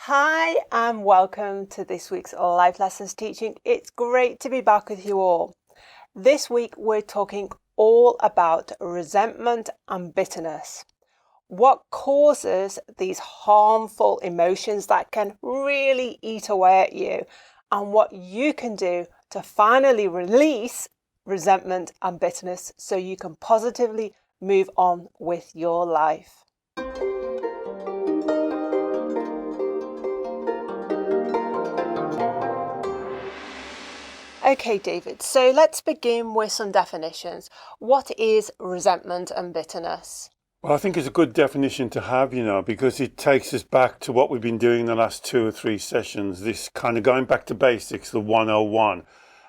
Hi and welcome to this week's Life Lessons teaching. It's great to be back with you all. This week we're talking all about resentment and bitterness. What causes these harmful emotions that can really eat away at you, and what you can do to finally release resentment and bitterness so you can positively move on with your life. Okay, David, so let's begin with some definitions. What is resentment and bitterness? Well, I think it's a good definition to have, because it takes us back to what we've been doing the last 2 or 3 sessions, this kind of going back to basics, the 101.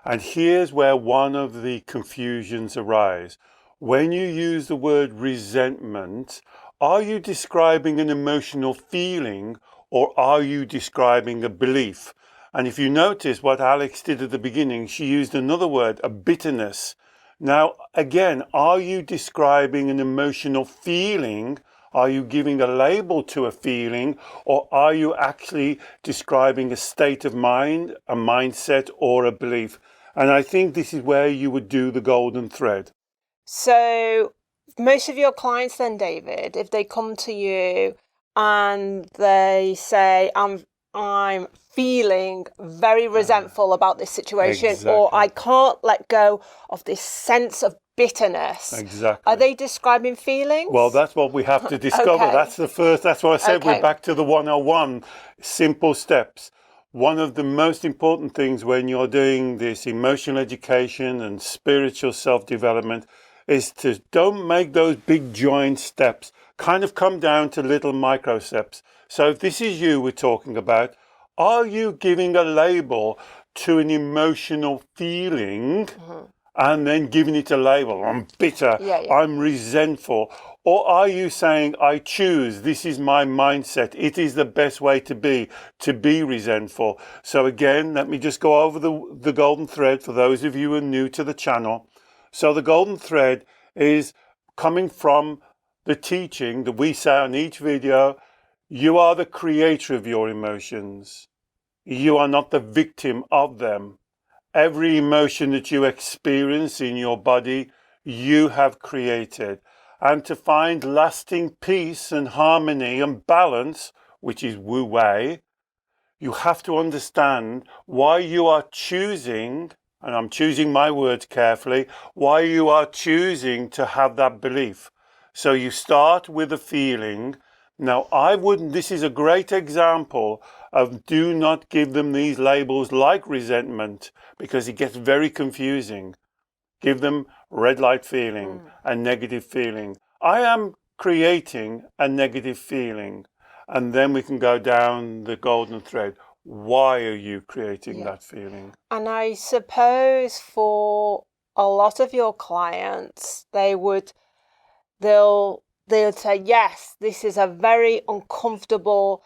And here's where one of the confusions arise. When you use the word resentment, are you describing an emotional feeling or are you describing a belief? And if you notice what Alex did at the beginning, she used another word, a bitterness. Now, again, are you describing an emotional feeling? Are you giving a label to a feeling? Or are you actually describing a state of mind, a mindset, or a belief? And I think this is where you would do the golden thread. So most of your clients then, David, if they come to you and they say, I'm feeling very resentful about this situation, Exactly. or I can't let go of this sense of bitterness. Exactly. Are they describing feelings? Well, that's what we have to discover. Okay. That's why I said Okay. We're back to the 101, simple steps. One of the most important things when you're doing this emotional education and spiritual self-development is to don't make those big giant steps, kind of come down to little micro steps. So if this is you we're talking about, are you giving a label to an emotional feeling and then giving it a label? I'm bitter, I'm resentful. Or are you saying, I choose, this is my mindset, it is the best way to be resentful. So again, let me just go over the golden thread for those of you who are new to the channel. So the golden thread is coming from the teaching that we say on each video. You are the creator of your emotions. You are not the victim of them. Every emotion that you experience in your body, you have created. And to find lasting peace and harmony and balance, which is Wu Wei, you have to understand why you are choosing, and I'm choosing my words carefully, why you are choosing to have that belief. So you start with a feeling. Now, this is a great example of do not give them these labels like resentment because it gets very confusing. Give them red light feeling, a negative feeling. I am creating a negative feeling. And then we can go down the golden thread. Why are you creating that feeling? And I suppose for a lot of your clients, they'll say, yes, this is a very uncomfortable,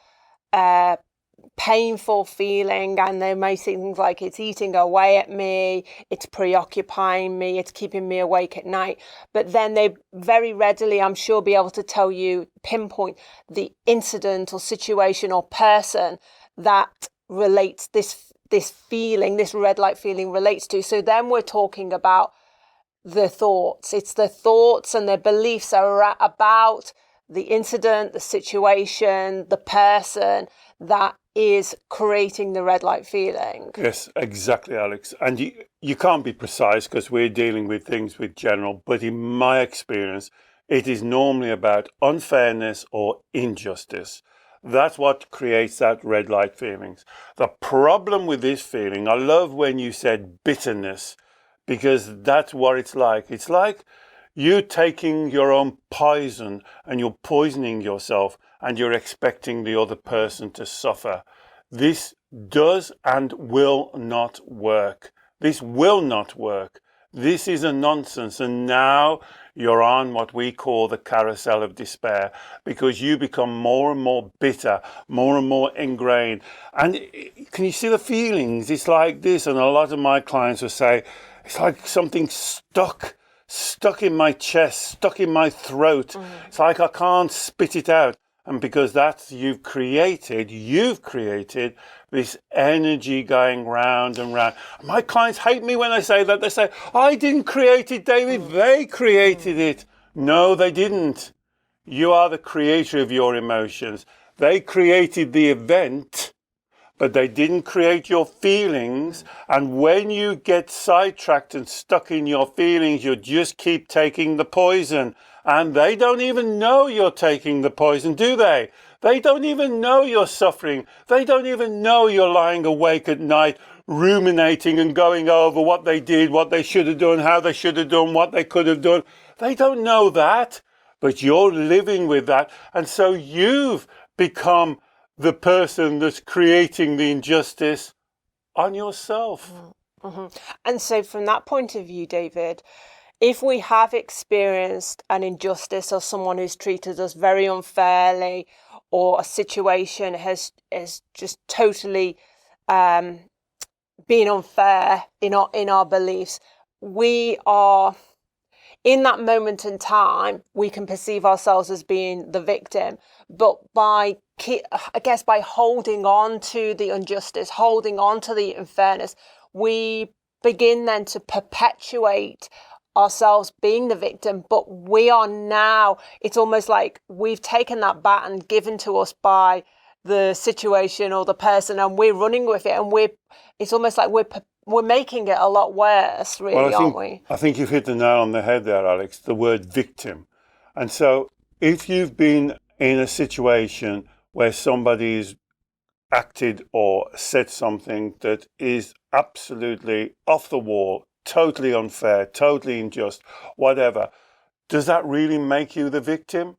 painful feeling, and they may say things like it's eating away at me, it's preoccupying me, it's keeping me awake at night. But then they very readily, I'm sure, be able to tell you, pinpoint the incident or situation or person that relates this feeling, this red light feeling relates to. So then we're talking about the thoughts. It's the thoughts and their beliefs are about the incident, the situation, the person that is creating the red light feeling. Yes, exactly, Alex. And you can't be precise because we're dealing with things with general, but in my experience, it is normally about unfairness or injustice. That's what creates that red light feelings. The problem with this feeling, I love when you said bitterness, because that's what it's like. It's like you taking your own poison and you're poisoning yourself and you're expecting the other person to suffer. This does and will not work. This will not work. This is a nonsense. And now you're on what we call the carousel of despair because you become more and more bitter, more and more ingrained. And can you see the feelings? It's like this. And a lot of my clients will say, it's like something stuck in my chest, stuck in my throat. It's like I can't spit it out. And because that's you've created this energy going round and round. My clients hate me when I say that. They say, I didn't create it, David. They created it. No, they didn't. You are the creator of your emotions. They created the event, but they didn't create your feelings. And when you get sidetracked and stuck in your feelings, you just keep taking the poison. And they don't even know you're taking the poison, do they? They don't even know you're suffering. They don't even know you're lying awake at night, ruminating and going over what they did, what they should have done, how they should have done, what they could have done. They don't know that, but you're living with that. And so you've become the person that's creating the injustice on yourself. Mm-hmm. And so from that point of view, David, if we have experienced an injustice or someone who's treated us very unfairly, or a situation has just totally been unfair in our beliefs, we are, in that moment in time, we can perceive ourselves as being the victim. But by holding on to the injustice, holding on to the unfairness, we begin then to perpetuate ourselves being the victim. But we are now, it's almost like we've taken that baton given to us by the situation or the person, and we're running with it, and it's almost like we're making it a lot worse, really, aren't we? I think you've hit the nail on the head there, Alex, the word victim. And so if you've been in a situation where somebody's acted or said something that is absolutely off the wall, totally unfair, totally unjust, whatever, does that really make you the victim?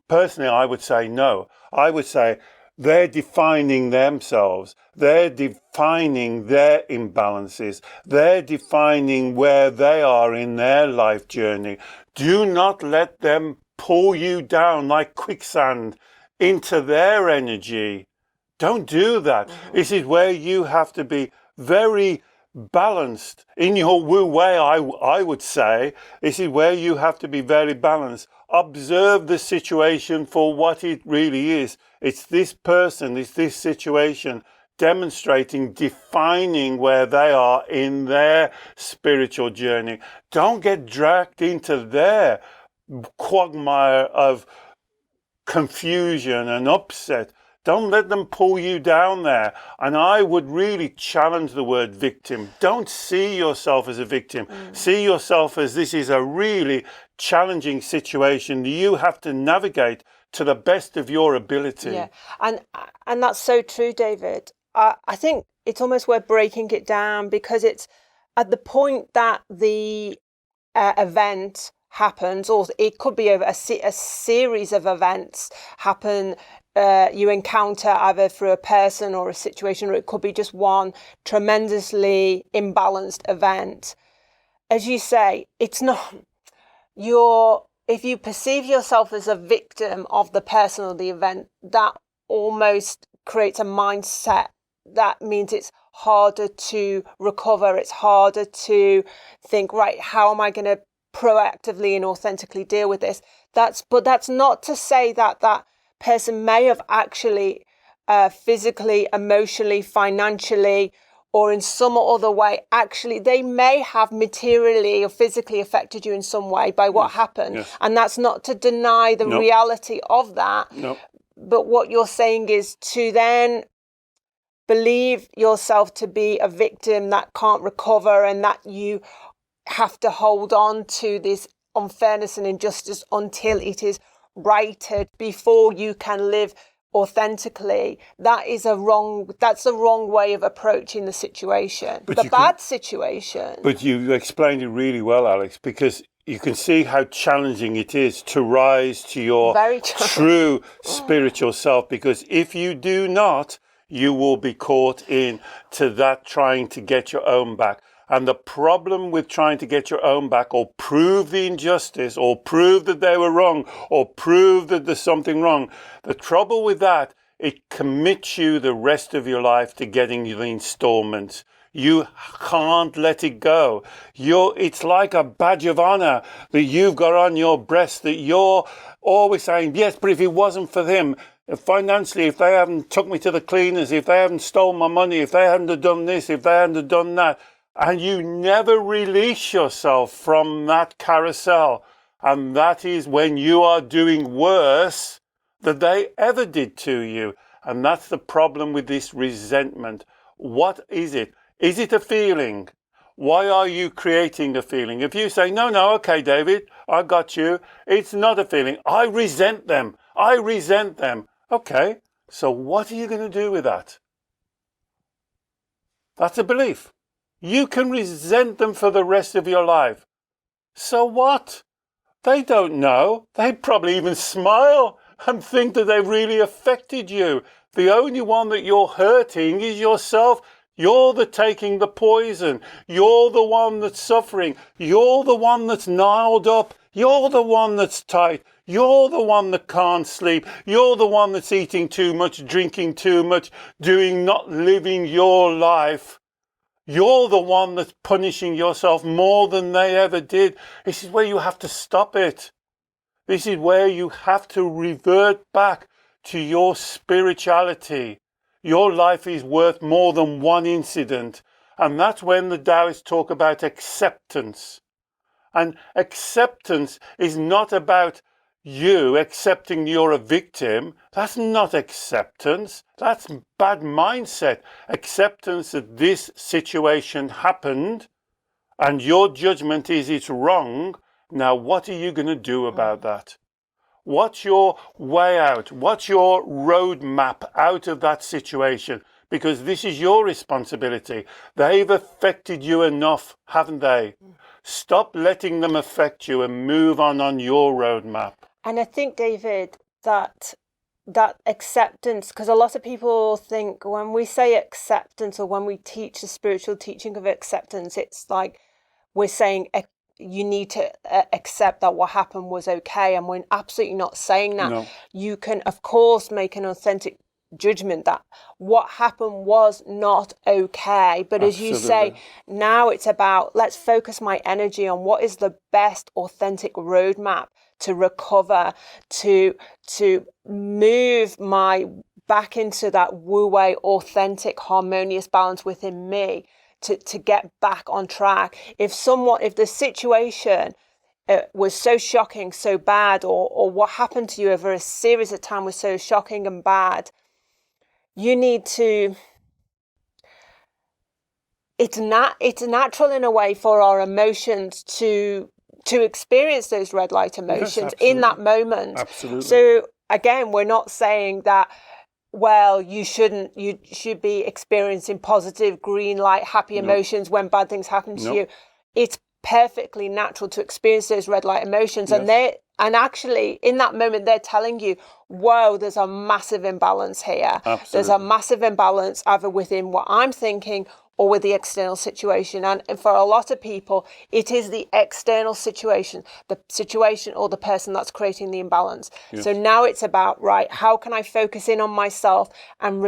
Personally, I would say no. I would say they're defining themselves. They're defining their imbalances. They're defining where they are in their life journey. Do not let them pull you down like quicksand into their energy. Don't do that. Mm-hmm. This is where you have to be very balanced in your wu way. I would say this is where you have to be very balanced. Observe the situation for what it really is. It's this person, it's this situation demonstrating, defining where they are in their spiritual journey. Don't get dragged into their quagmire of confusion and upset. Don't let them pull you down there. And I would really challenge the word victim. Don't see yourself as a victim. See yourself as this is a really challenging situation you have to navigate to the best of your ability. Yeah, and that's so true, David. I think it's almost worth breaking it down, because it's at the point that the event happens, or it could be a series of events happen. You encounter either through a person or a situation, or it could be just one tremendously imbalanced event. As you say, it's not if you perceive yourself as a victim of the person or the event, that almost creates a mindset that means it's harder to recover. It's harder to think, right, how am I going to proactively and authentically deal with this? But that's not to say that person may have actually physically, emotionally, financially, or in some other way, actually, they may have materially or physically affected you in some way by what happened. Yes. And that's not to deny the reality of that. But what you're saying is to then believe yourself to be a victim that can't recover, and that you have to hold on to this unfairness and injustice until it is righted before you can live authentically. That's the wrong way of approaching the situation, situation. But you explained it really well, Alex, because you can see how challenging it is to rise to your true spiritual self, because if you do not, you will be caught in to that trying to get your own back. And the problem with trying to get your own back, or prove the injustice, or prove that they were wrong, or prove that there's something wrong, the trouble with that, it commits you the rest of your life to getting the installments. You can't let it go. It's like a badge of honor that you've got on your breast, that you're always saying, yes, but if it wasn't for them, financially, if they haven't took me to the cleaners, if they haven't stole my money, if they hadn't have done this, if they hadn't have done that, and you never release yourself from that carousel. And that is when you are doing worse than they ever did to you. And that's the problem with this resentment. What is it? Is it a feeling? Why are you creating a feeling? If you say, no, okay, David, I got you. It's not a feeling. I resent them. I resent them. Okay, so what are you going to do with that? That's a belief. You can resent them for the rest of your life. So what? They don't know. They probably even smile and think that they've really affected you. The only one that you're hurting is yourself. You're the taking the poison. You're the one that's suffering. You're the one that's gnarled up. You're the one that's tight. You're the one that can't sleep. You're the one that's eating too much, drinking too much, not living your life. You're the one that's punishing yourself more than they ever did. This is where you have to stop it. This is where you have to revert back to your spirituality. Your life is worth more than one incident. And that's when the Taoists talk about acceptance. And acceptance is not about you accepting you're a victim. That's not acceptance. That's bad mindset. Acceptance that this situation happened and your judgment is it's wrong. Now, what are you going to do about that? What's your way out? What's your roadmap out of that situation? Because this is your responsibility. They've affected you enough, haven't they? Stop letting them affect you and move on your roadmap. And I think, David, that acceptance, because a lot of people think when we say acceptance or when we teach the spiritual teaching of acceptance, it's like we're saying you need to accept that what happened was okay. And we're absolutely not saying that. No. You can, of course, make an authentic judgment that what happened was not okay. But as you say, now it's about, let's focus my energy on what is the best authentic roadmap to recover, to move my back into that wu-wei, authentic, harmonious balance within me, to get back on track. If the situation was so shocking, so bad, or what happened to you over a series of time was so shocking and bad, you need to, it's natural in a way for our emotions to experience those red light emotions in that moment. Absolutely. So again, we're not saying that, well, you should be experiencing positive, green light, happy emotions when bad things happen to you. It's perfectly natural to experience those red light emotions. Yes. And actually in that moment, they're telling you, whoa, there's a massive imbalance here. Absolutely. There's a massive imbalance either within what I'm thinking or with the external situation. And for a lot of people, it is the external situation, the situation or the person that's creating the imbalance. Yes. So now it's about, right, how can I focus in on myself and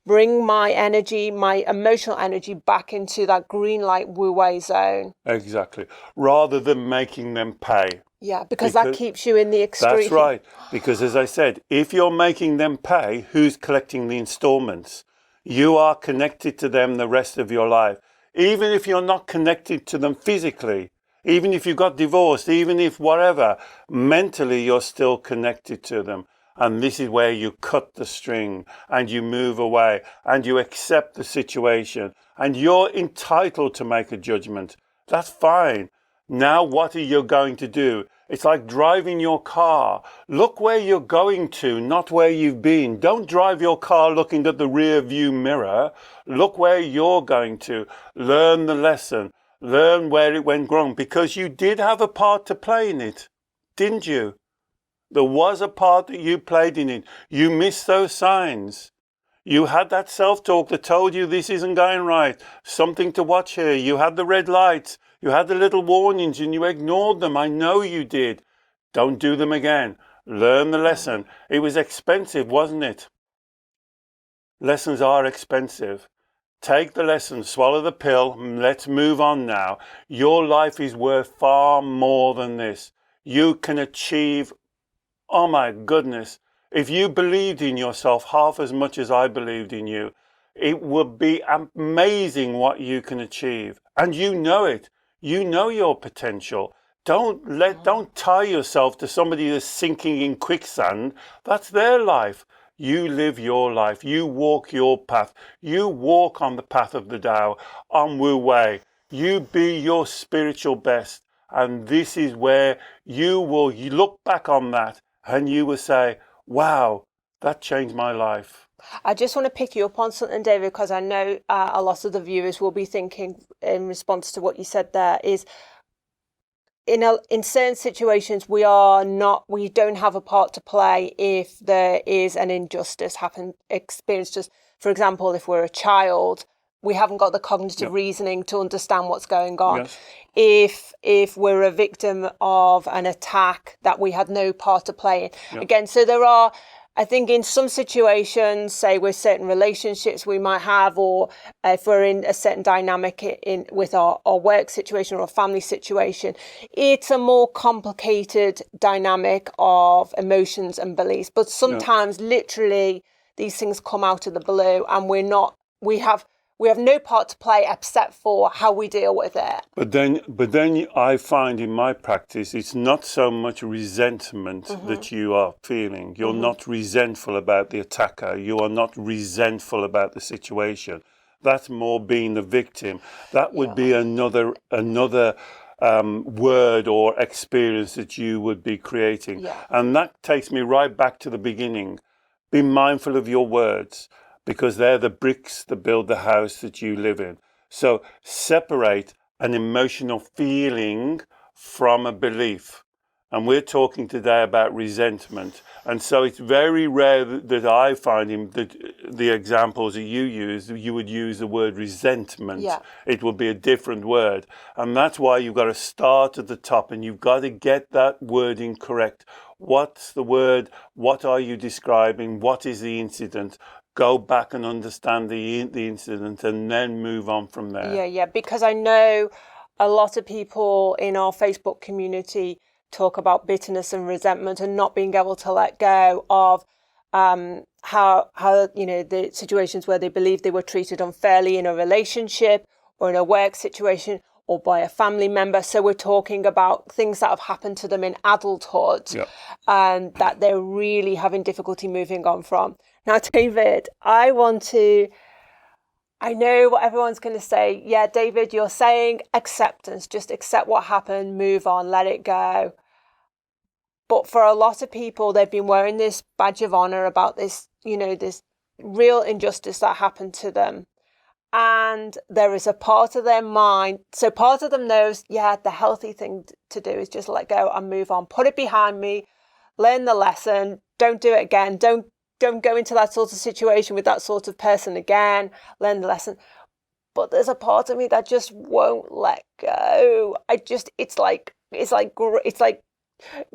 bring my energy, my emotional energy back into that green light wu-wei zone? Exactly. Rather than making them pay. Yeah, because that keeps you in the extreme. That's right. Because as I said, if you're making them pay, who's collecting the installments? You are connected to them the rest of your life. Even if you're not connected to them physically, even if you got divorced, even if whatever, mentally you're still connected to them. And this is where you cut the string and you move away and you accept the situation and you're entitled to make a judgment. That's fine. Now what are you going to do? It's like driving your car. Look where you're going to, not where you've been. Don't drive your car looking at the rear view mirror. Look where you're going to. Learn the lesson. Learn where it went wrong, because you did have a part to play in it, didn't you? There was a part that you played in it. You missed those signs. You had that self-talk that told you this isn't going right. Something to watch here. You had the red lights. You had the little warnings and you ignored them. I know you did. Don't do them again. Learn the lesson. It was expensive, wasn't it? Lessons are expensive. Take the lesson, swallow the pill. Let's move on now. Your life is worth far more than this. You can achieve, oh my goodness, If you believed in yourself half as much as I believed in you, it would be amazing what you can achieve. And you know it. You know your potential. Don't tie yourself to somebody that's sinking in quicksand. That's their life. You live your life. You walk your path. You walk on the path of the Tao, on Wu Wei. You be your spiritual best. And this is where you look back on that and you will say, wow, that changed my life. I just want to pick you up on something, David, because I know a lot of the viewers will be thinking in response to what you said there is, in certain situations we don't have a part to play if there is an injustice experienced us. For example, if we're a child, we haven't got the cognitive reasoning to understand what's going on. Yes. If we're a victim of an attack that we had no part to play in. Again, so there are, I think in some situations, say with certain relationships we might have, or if we're in a certain dynamic with our work situation or a family situation, it's a more complicated dynamic of emotions and beliefs. But sometimes literally these things come out of the blue and we have no part to play except for how we deal with it. But then I find in my practice, it's not so much resentment that you are feeling. You're not resentful about the attacker. You are not resentful about the situation. That's more being the victim. That would be another word or experience that you would be creating. Yeah. And that takes me right back to the beginning. Be mindful of your words, because they're the bricks that build the house that you live in. So separate an emotional feeling from a belief. And we're talking today about resentment. And so it's very rare that I find that the examples that you would use the word resentment. Yeah. It would be a different word. And that's why you've got to start at the top and you've got to get that wording correct. What's the word? What are you describing? What is the incident? Go back and understand the incident and then move on from there. Yeah, because I know a lot of people in our Facebook community talk about bitterness and resentment and not being able to let go of how the situations where they believe they were treated unfairly in a relationship or in a work situation or by a family member. So we're talking about things that have happened to them in adulthood and that they're really having difficulty moving on from. Now, David, I know what everyone's going to say. Yeah, David, you're saying acceptance. Just accept what happened, move on, let it go. But for a lot of people, they've been wearing this badge of honor about this, this real injustice that happened to them. And there is a part of their mind. So part of them knows, the healthy thing to do is just let go and move on. Put it behind me, learn the lesson, don't do it again. Don't go into that sort of situation with that sort of person again, learn the lesson. But there's a part of me that just won't let go. It's like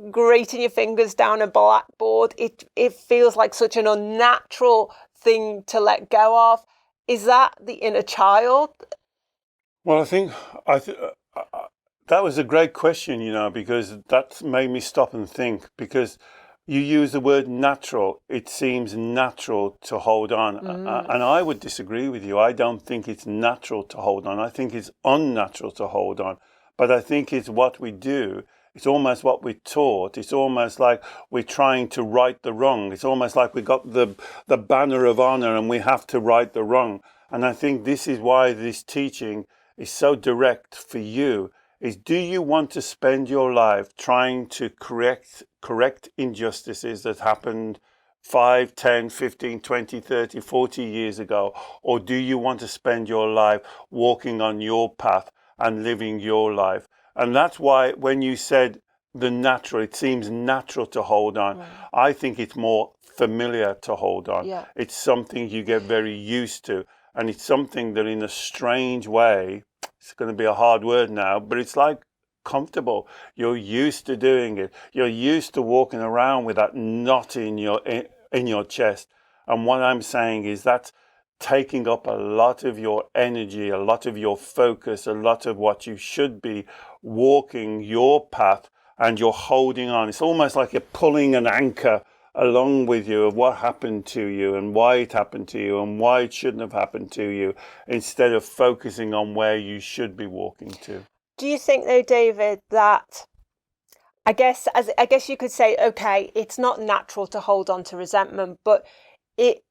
grating your fingers down a blackboard. It feels like such an unnatural thing to let go of. Is that the inner child? Well, I think that was a great question, because that made me stop and think, because you use the word natural. It seems natural to hold on. And I would disagree with you. I don't think it's natural to hold on. I think it's unnatural to hold on. But I think it's what we do. It's almost what we're taught. It's almost like we're trying to right the wrong. It's almost like we got the banner of honor and we have to right the wrong. And I think this is why this teaching is so direct for you. Is, do you want to spend your life trying to correct injustices that happened 5, 10, 15, 20, 30, 40 years ago? Or do you want to spend your life walking on your path and living your life? And that's why when you said it seems natural to hold on. I think it's more familiar to hold on. Yeah. It's something you get very used to. And it's something that in a strange way, it's going to be a hard word now, but it's like comfortable. You're used to doing it. You're used to walking around with that knot in your chest. And what I'm saying is that's taking up a lot of your energy, a lot of your focus, a lot of what you should be walking your path, and you're holding on. It's almost like you're pulling an anchor along with you of what happened to you and why it happened to you and why it shouldn't have happened to you, instead of focusing on where you should be walking to. Do you think though, David, that I guess you could say, okay, it's not natural to hold on to resentment, but it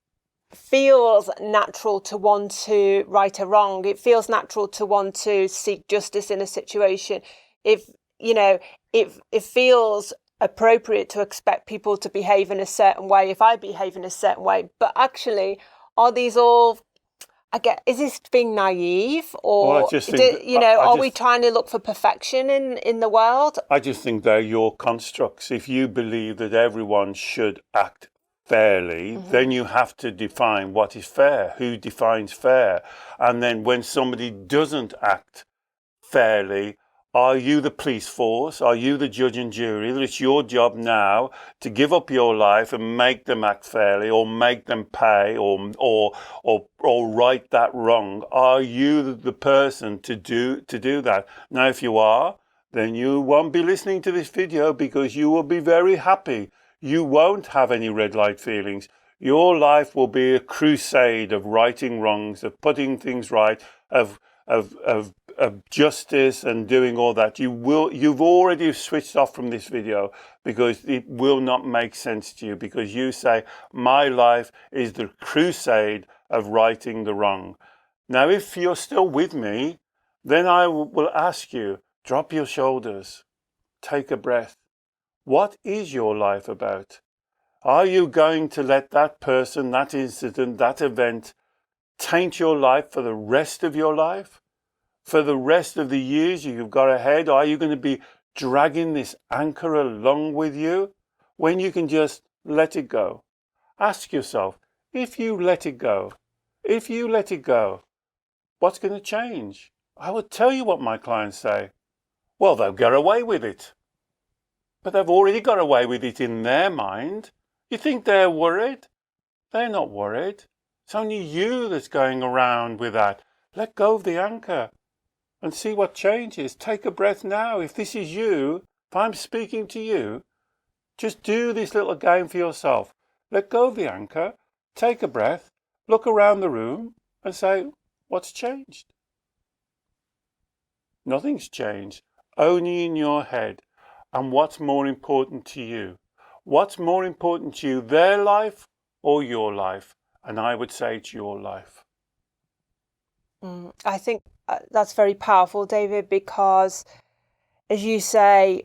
feels natural to want to right a wrong. It feels natural to want to seek justice in a situation. If it feels appropriate to expect people to behave in a certain way if I behave in a certain way. But actually, are these all, is this being naive, or Well, I just think, are we trying to look for perfection in the world? I just think they're your constructs. If you believe that everyone should act fairly, then you have to define what is fair, who defines fair. And then when somebody doesn't act fairly, are you the police force? Are you the judge and jury? That it's your job now to give up your life and make them act fairly, or make them pay, or right that wrong? Are you the person to do that? Now, if you are, then you won't be listening to this video, because you will be very happy. You won't have any red light feelings. Your life will be a crusade of righting wrongs, of putting things right, of justice and doing all that. You've already switched off from this video, because it will not make sense to you, because you say, my life is the crusade of righting the wrong. Now, if you're still with me, then I will ask you, drop your shoulders, take a breath. What is your life about? Are you going to let that person, that incident, that event taint your life for the rest of your life? For the rest of the years you've got ahead? Are you going to be dragging this anchor along with you, when you can just let it go? Ask yourself, if you let it go, what's going to change? I will tell you what my clients say. Well, they'll get away with it. But they've already got away with it in their mind. You think they're worried? They're not worried. It's only you that's going around with that. Let go of the anchor and see what changes. Take a breath now. If this is you, if I'm speaking to you, just do this little game for yourself. Let go of the anchor, take a breath, look around the room and say, what's changed? Nothing's changed, only in your head. And what's more important to you? What's more important to you, their life or your life? And I would say it's your life. I think that's very powerful, David, because, as you say,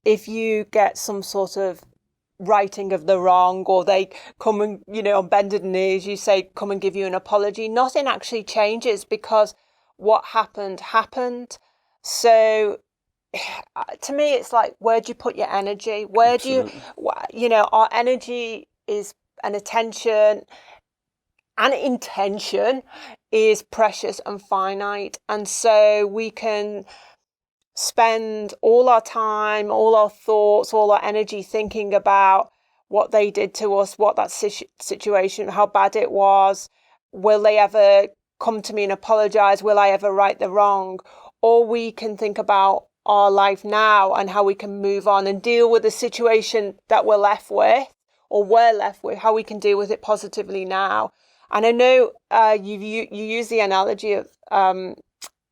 if you get some sort of righting of the wrong, or they come and, on bended knees, you say, come and give you an apology, nothing actually changes, because what happened. So to me, it's like, where do you put your energy? Where Absolutely. do you, our energy is an attention and intention is precious and finite. And so we can spend all our time, all our thoughts, all our energy thinking about what they did to us, what that situation, how bad it was. Will they ever come to me and apologize? Will I ever right the wrong? Or we can think about our life now and how we can move on and deal with the situation that we're left with, how we can deal with it positively now. And I know you use the analogy of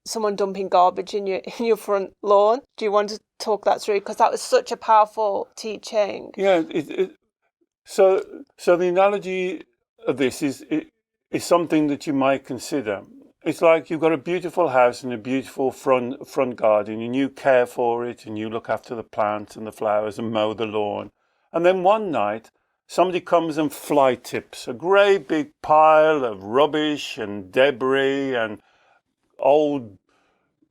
someone dumping garbage in your front lawn. Do you want to talk that through? Because that was such a powerful teaching. Yeah. So the analogy of this is something that you might consider. It's like you've got a beautiful house and a beautiful front garden, and you care for it, and you look after the plants and the flowers and mow the lawn. And then one night, somebody comes and fly tips a great big pile of rubbish and debris and old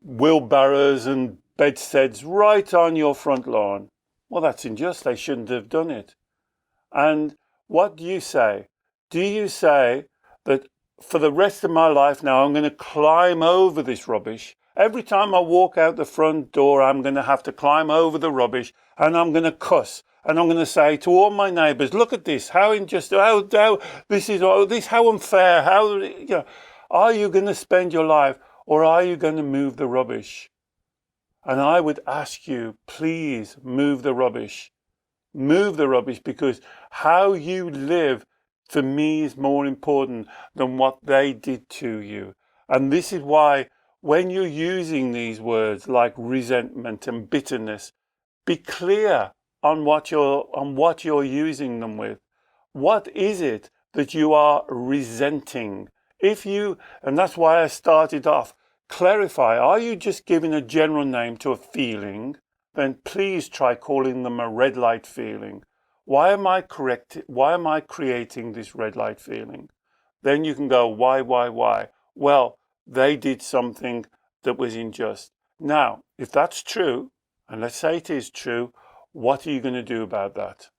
wheelbarrows and bedsteads right on your front lawn. Well, that's unjust. They shouldn't have done it. And what do you say? Do you say that for the rest of my life now, I'm going to climb over this rubbish? Every time I walk out the front door, I'm going to have to climb over the rubbish, and I'm going to cuss, and I'm going to say to all my neighbours, look at this, how unjust, how unfair, are you going to spend your life, or are you going to move the rubbish? And I would ask you, please move the rubbish. move the rubbish, because how you live for me is more important than what they did to you. And this is why when you're using these words like resentment and bitterness, be clear on what you're using them with. What is it that you are resenting? And that's why I started off, clarify, are you just giving a general name to a feeling? Then please try calling them a red light feeling. Why am I creating this red light feeling? Then you can go, why? Well, they did something that was unjust. Now, if that's true, and let's say it is true, what are you going to do about that?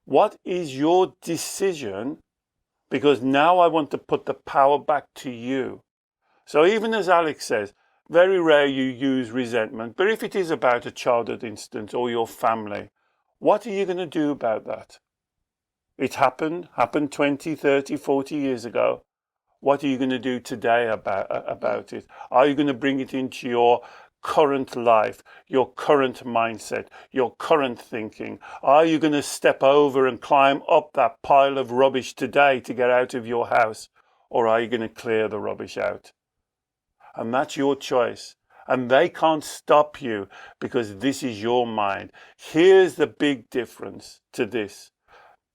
What is your decision? Because now I want to put the power back to you. So even as Alex says, very rare you use resentment, but if it is about a childhood incident or your family, what are you going to do about that? It happened 20, 30, 40 years ago. What are you going to do today about it? Are you going to bring it into your current life, your current mindset, your current thinking? Are you going to step over and climb up that pile of rubbish today to get out of your house? Or are you going to clear the rubbish out? And that's your choice. And they can't stop you because this is your mind. Here's the big difference to this.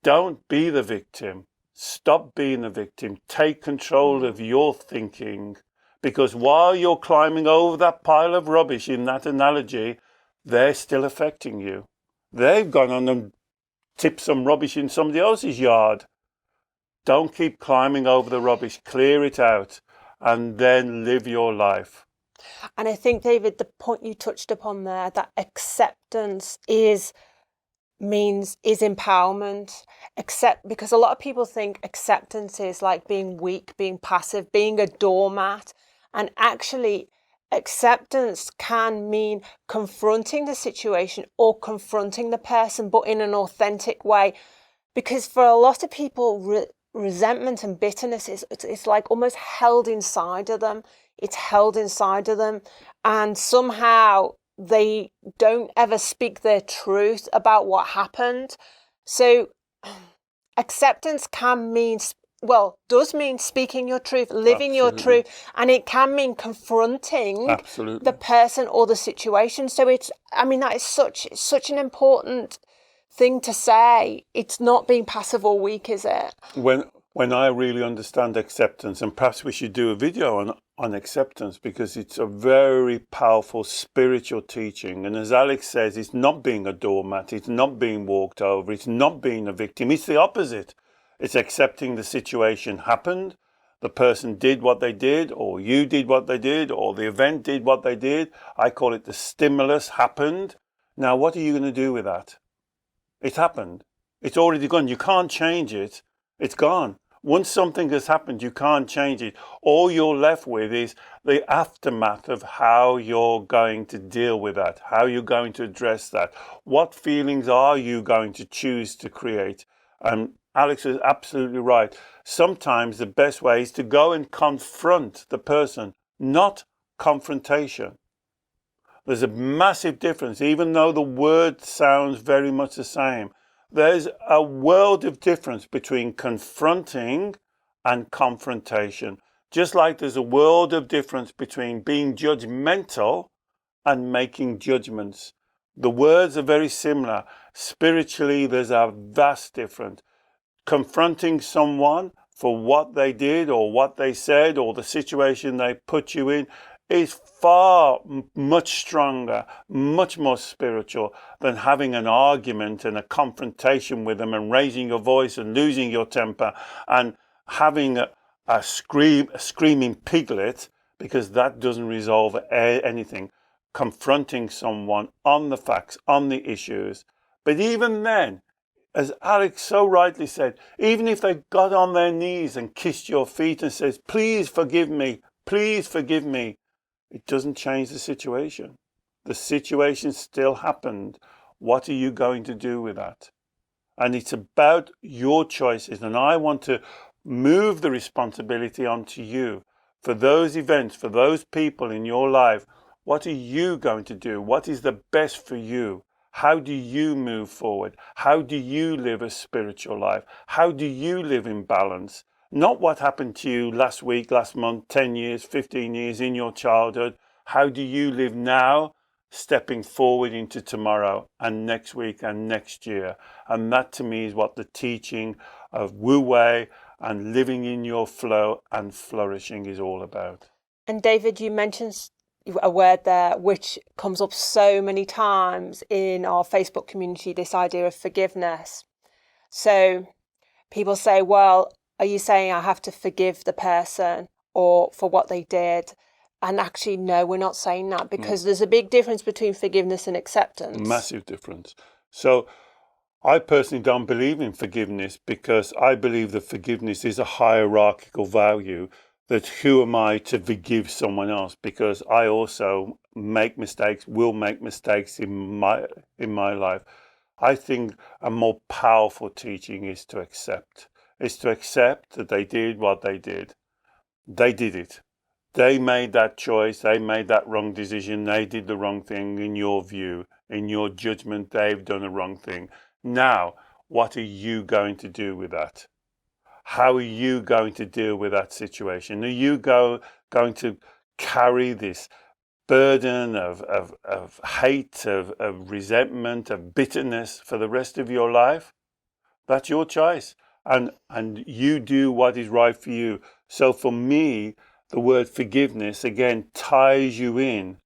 Don't be the victim. Stop being the victim. Take control of your thinking. Because while you're climbing over that pile of rubbish in that analogy, they're still affecting you. They've gone on and tipped some rubbish in somebody else's yard. Don't keep climbing over the rubbish. Clear it out and then live your life. And I think, David, the point you touched upon there, that acceptance is empowerment. Because a lot of people think acceptance is like being weak, being passive, being a doormat. And actually, acceptance can mean confronting the situation or confronting the person, but in an authentic way. Because for a lot of people, resentment and bitterness it's like almost held inside of them. It's held inside of them. And somehow they don't ever speak their truth about what happened. So acceptance does mean speaking your truth, living your truth, and it can mean confronting the person or the situation. So that is such an important thing to say. It's not being passive or weak, is it? When I really understand acceptance, and perhaps we should do a video on acceptance, because it's a very powerful spiritual teaching. And as Alex says, it's not being a doormat, it's not being walked over, it's not being a victim, it's the opposite. It's accepting the situation happened, the person did what they did, or you did what they did, or the event did what they did. I call it the stimulus happened. Now, what are you going to do with that? It happened. It's already gone. You can't change it. It's gone. Once something has happened, you can't change it. All you're left with is the aftermath of how you're going to deal with that, how you're going to address that. What feelings are you going to choose to create? And Alex is absolutely right. Sometimes the best way is to go and confront the person, not confrontation. There's a massive difference, even though the word sounds very much the same. There's a world of difference between confronting and confrontation. Just like there's a world of difference between being judgmental and making judgments. The words are very similar. Spiritually, there's a vast difference. Confronting someone for what they did or what they said or the situation they put you in is much stronger, much more spiritual than having an argument and a confrontation with them and raising your voice and losing your temper and having a screaming piglet, because that doesn't resolve anything. Confronting someone on the facts, on the issues. But even then, as Alex so rightly said, even if they got on their knees and kissed your feet and says, please forgive me, it doesn't change the situation. The situation still happened. What are you going to do with that? And it's about your choices. And I want to move the responsibility onto you for those events, for those people in your life. What are you going to do? What is the best for you? How do you move forward? How do you live a spiritual life? How do you live in balance? Not what happened to you last week, last month, 10 years, 15 years in your childhood. How do you live now, stepping forward into tomorrow and next week and next year? And that to me is what the teaching of Wu Wei and living in your flow and flourishing is all about. And David, you mentioned a word there which comes up so many times in our Facebook community, this idea of forgiveness. So people say, well, are you saying I have to forgive the person or for what they did? And actually, no, we're not saying that, because there's a big difference between forgiveness and acceptance. Massive difference. So I personally don't believe in forgiveness, because I believe that forgiveness is a hierarchical value. That who am I to forgive someone else? Because I also make mistakes, will make mistakes in my life. I think a more powerful teaching is to accept. Is to accept that they did what they did. They did it. They made that choice. They made that wrong decision. They did the wrong thing in your view. In your judgment, they've done a wrong thing. Now, what are you going to do with that? How are you going to deal with that situation? Are you going to carry this burden of hate, of resentment, of bitterness for the rest of your life? That's your choice. And you do what is right for you. So for me, the word forgiveness, again, ties you in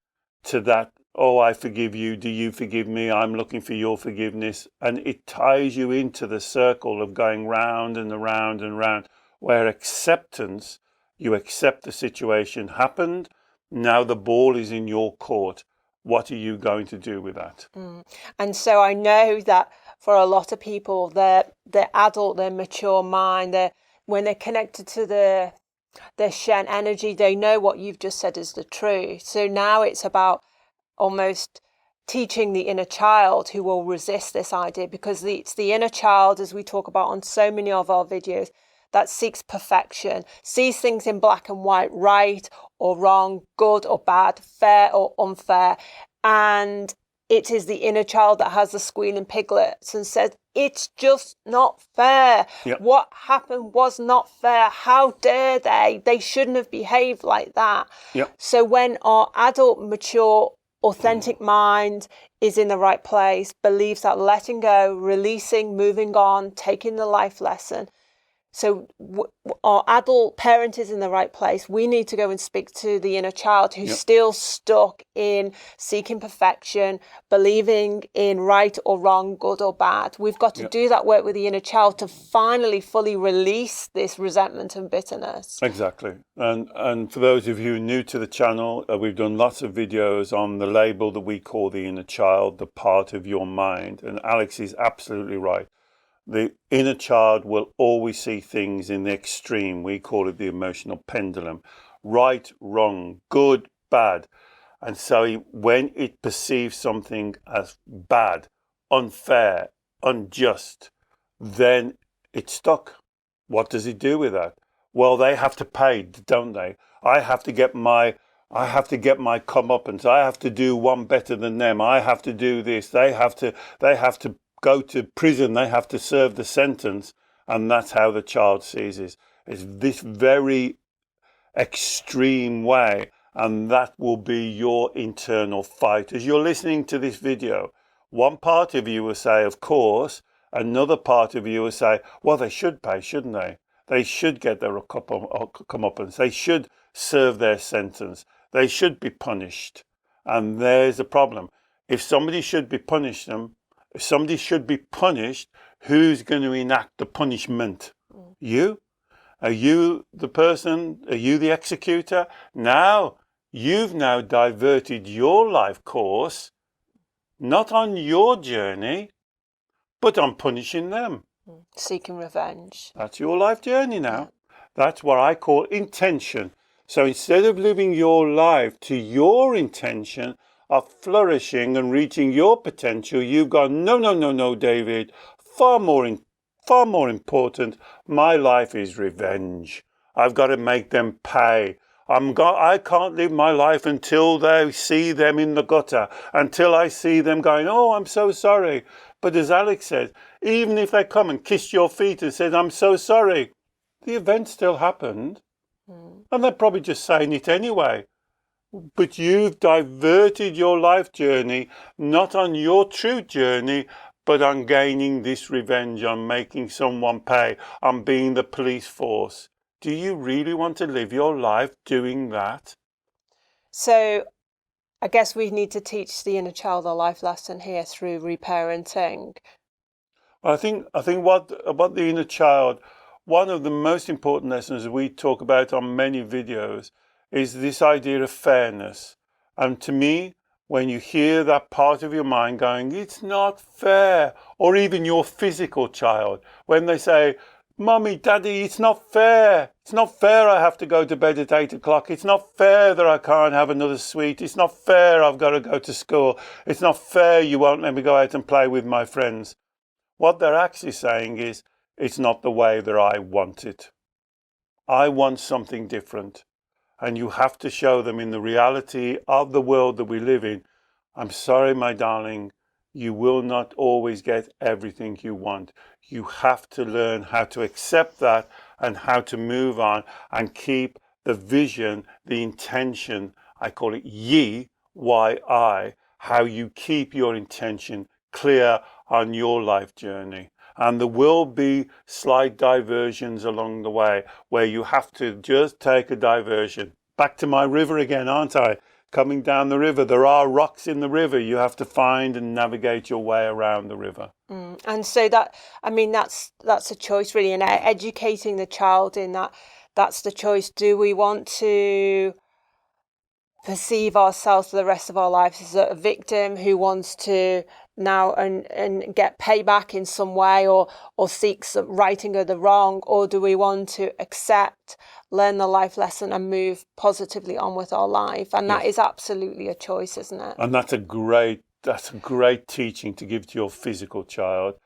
to that. Oh, I forgive you. Do you forgive me? I'm looking for your forgiveness. And it ties you into the circle of going round and around and round, where acceptance, you accept the situation happened. Now the ball is in your court. What are you going to do with that? And so I know that for a lot of people, their adult, their mature mind, when they're connected to their Shen energy, they know what you've just said is the truth. So now it's about almost teaching the inner child who will resist this idea, because it's the inner child, as we talk about on so many of our videos, that seeks perfection, sees things in black and white, right or wrong, good or bad, fair or unfair. And it is the inner child that has the squealing piglets and says, it's just not fair. Yep. What happened was not fair. How dare they? They shouldn't have behaved like that. Yep. So when our adult, mature, authentic mind is in the right place, believes that letting go, releasing, moving on, taking the life lesson. So our adult parent is in the right place. We need to go and speak to the inner child who's still stuck in seeking perfection, believing in right or wrong, good or bad. We've got to do that work with the inner child to finally fully release this resentment and bitterness. Exactly. And for those of you new to the channel, we've done lots of videos on the label that we call the inner child, the part of your mind. And Alex is absolutely right. The inner child will always see things in the extreme. We call it the emotional pendulum. Right, wrong, good, bad. And so when it perceives something as bad, unfair, unjust, then it's stuck. What does it do with that? Well, they have to pay, don't they? I have to get my comeuppance. I have to do one better than them. I have to do this. They have to go to prison. They have to serve the sentence. And that's how the child sees it. It's this very extreme way. And that will be your internal fight. As you're listening to this video, one part of you will say, of course. Another part of you will say, well, they should pay, shouldn't they? They should get their comeuppance. They should serve their sentence. They should be punished. And there's a problem. If somebody should be punished, who's going to enact the punishment? You? Are you the person? Are you the executor? Now, you've now diverted your life course, not on your journey, but on punishing them. Seeking revenge. That's your life journey now. That's what I call intention. So instead of living your life to your intention of flourishing and reaching your potential, you've gone, no, David, far more important. My life is revenge. I've got to make them pay. I can't live my life until they see them in the gutter, until I see them going, oh, I'm so sorry. But as Alex said, even if they come and kiss your feet and said, I'm so sorry, the event still happened. And they're probably just saying it anyway. But you've diverted your life journey, not on your true journey, but on gaining this revenge, on making someone pay, on being the police force. Do you really want to live your life doing that? So I guess we need to teach the inner child a life lesson here through reparenting. I think what about the inner child, one of the most important lessons we talk about on many videos is this idea of fairness. And to me, when you hear that part of your mind going, it's not fair, or even your physical child, when they say, Mummy, Daddy, it's not fair. It's not fair I have to go to bed at 8 o'clock. It's not fair that I can't have another sweet. It's not fair I've got to go to school. It's not fair you won't let me go out and play with my friends. What they're actually saying is, it's not the way that I want it. I want something different. And you have to show them in the reality of the world that we live in, I'm sorry, my darling, you will not always get everything you want. You have to learn how to accept that and how to move on and keep the vision, the intention, I call it yi, Y-I, how you keep your intention clear on your life journey. And there will be slight diversions along the way where you have to just take a diversion. Back to my river again, aren't I? Coming down the river, there are rocks in the river. You have to find and navigate your way around the river. And so that, I mean, that's a choice really, and educating the child in that, that's the choice. Do we want to perceive ourselves for the rest of our lives as a victim who wants to now and get payback in some way, or seek some righting of the wrong, or do we want to accept, learn the life lesson and move positively on with our life? And that is absolutely a choice, isn't it? And that's a great teaching to give to your physical child.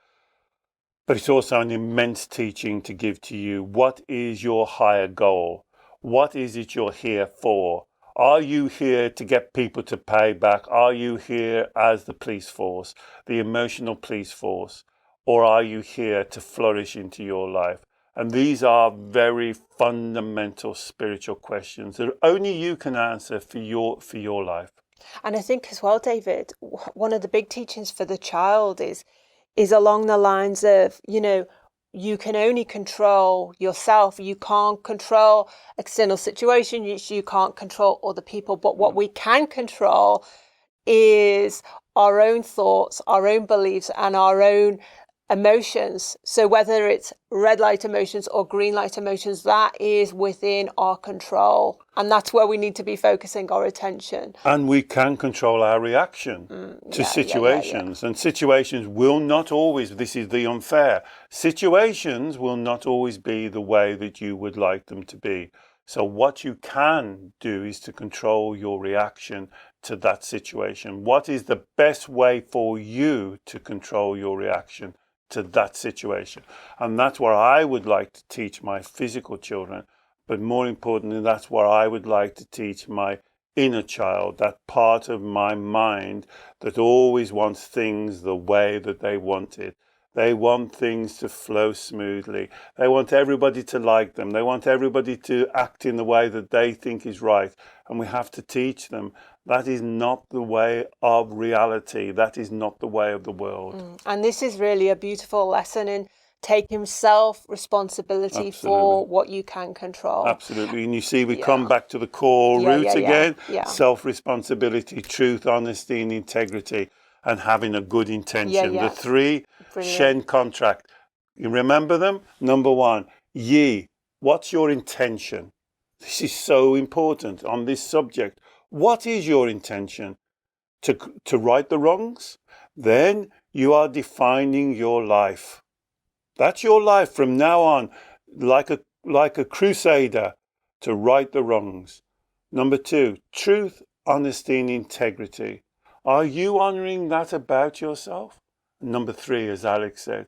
But it's also an immense teaching to give to you. What is your higher goal? What is it you're here for? Are you here to get people to pay back? Are you here as the police force, the emotional police force? Or are you here to flourish into your life? And these are very fundamental spiritual questions that only you can answer for your life. And I think as well, David, one of the big teachings for the child is along the lines of, you can only control yourself. You can't control external situations. You can't control other people. But what we can control is our own thoughts, our own beliefs, and our own emotions. So whether it's red light emotions or green light emotions, that is within our control. And that's where we need to be focusing our attention. And we can control our reaction to situations. And situations will not always, this is the unfair, situations will not always be the way that you would like them to be. So what you can do is to control your reaction to that situation. What is the best way for you to control your reaction to that situation? And that's what I would like to teach my physical children. But more importantly, that's what I would like to teach my inner child, that part of my mind that always wants things the way that they want it. They want things to flow smoothly. They want everybody to like them. They want everybody to act in the way that they think is right. And we have to teach them that is not the way of reality. That is not the way of the world. And this is really a beautiful lesson in taking self-responsibility for what you can control. Absolutely. And you see, we come back to the core root again. Self-responsibility, truth, honesty and integrity, and having a good intention. The three Shen contract. You remember them? Number one, Yi. What's your intention? This is so important on this subject. What is your intention? To right the wrongs? Then you are defining your life. That's your life from now on, like a crusader, to right the wrongs. Number two, truth, honesty and integrity. Are you honoring that about yourself? Number three, as Alex said,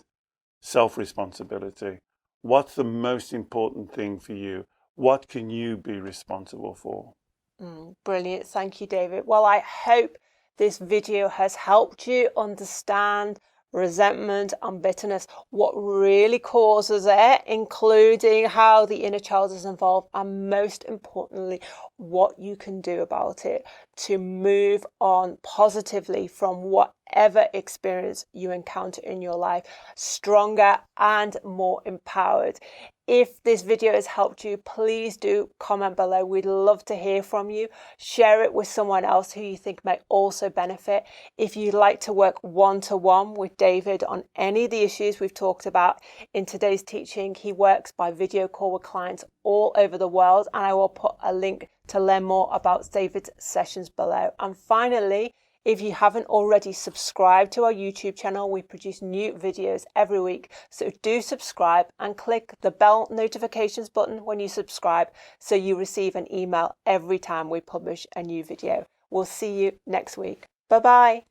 self-responsibility. What's the most important thing for you? what can you be responsible for? Brilliant. Thank you, David. Well, I hope this video has helped you understand resentment and bitterness, what really causes it, including how the inner child is involved, and most importantly, what you can do about it to move on positively from whatever experience you encounter in your life, stronger and more empowered. If this video has helped you, please do comment below. We'd love to hear from you. Share it with someone else who you think may also benefit. If you'd like to work one-to-one with David on any of the issues we've talked about in today's teaching, he works by video call with clients all over the world, and I will put a link to learn more about David's sessions below. And finally, if you haven't already subscribed to our YouTube channel, we produce new videos every week. So do subscribe and click the bell notifications button when you subscribe so you receive an email every time we publish a new video. We'll see you next week. Bye-bye.